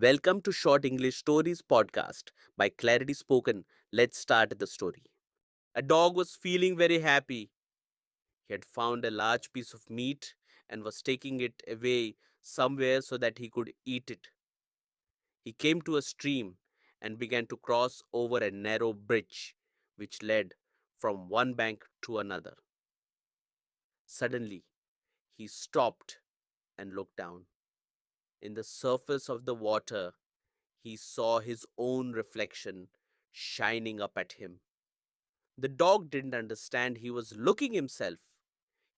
Welcome to Short English Stories podcast by Clarity Spoken. Let's start the story. A dog was feeling very happy. He had found a large piece of meat and was taking it away somewhere so that he could eat it. He came to a stream and began to cross over a narrow bridge which led from one bank to another. Suddenly, he stopped and looked down. In the surface of the water, he saw his own reflection shining up at him. The dog didn't understand he was looking himself.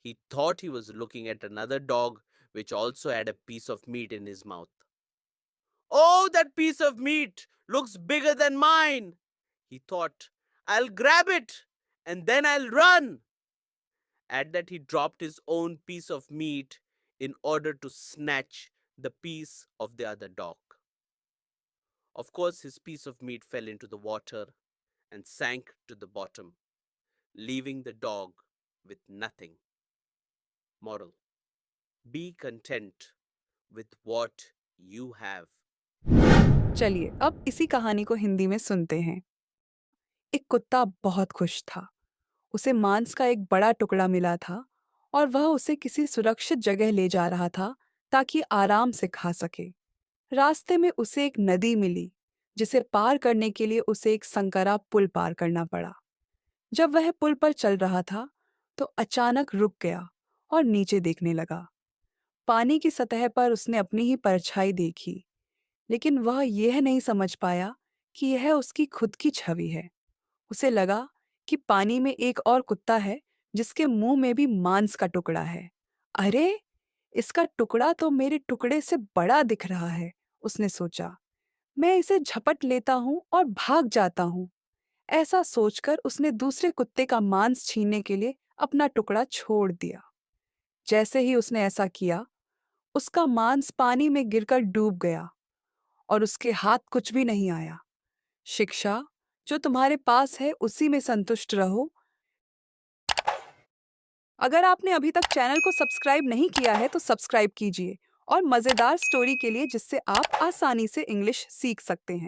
He thought he was looking at another dog which also had a piece of meat in his mouth. Oh, that piece of meat looks bigger than mine, he thought. I'll grab it and then I'll run. At that, he dropped his own piece of meat in order to snatch the piece of the other dog. Of course, his piece of meat fell into the water and sank to the bottom, leaving the dog with nothing. Moral: be content with what you have. चलिए अब इसी कहानी को हिंदी में सुनते हैं। एक कुत्ता बहुत खुश था। उसे मांस का एक बड़ा टुकड़ा मिला था और वह उसे किसी सुरक्षित जगह ले जा रहा था ताकि आराम से खा सके। रास्ते में उसे एक नदी मिली जिसे पार करने के लिए उसे एक संकरा पुल पार करना पड़ा। जब वह पुल पर चल रहा था तो अचानक रुक गया और नीचे देखने लगा। पानी की सतह पर उसने अपनी ही परछाई देखी, लेकिन वह यह नहीं समझ पाया कि यह उसकी खुद की छवि है। उसे लगा कि पानी में एक और कुत्ता है जिसके मुंह में भी मांस का टुकड़ा है। अरे, इसका टुकड़ा तो मेरे टुकड़े से बड़ा दिख रहा है, उसने सोचा। मैं इसे झपट लेता हूँ और भाग जाता हूँ। ऐसा सोचकर उसने दूसरे कुत्ते का मांस छीनने के लिए अपना टुकड़ा छोड़ दिया। जैसे ही उसने ऐसा किया, उसका मांस पानी में गिरकर डूब गया और उसके हाथ कुछ भी नहीं आया। शिक्षा: जो तुम्हारे पास है उसी में संतुष्ट रहो। अगर आपने अभी तक चैनल को सब्सक्राइब नहीं किया है तो सब्सक्राइब कीजिए और मज़ेदार स्टोरी के लिए जिससे आप आसानी से इंग्लिश सीख सकते हैं।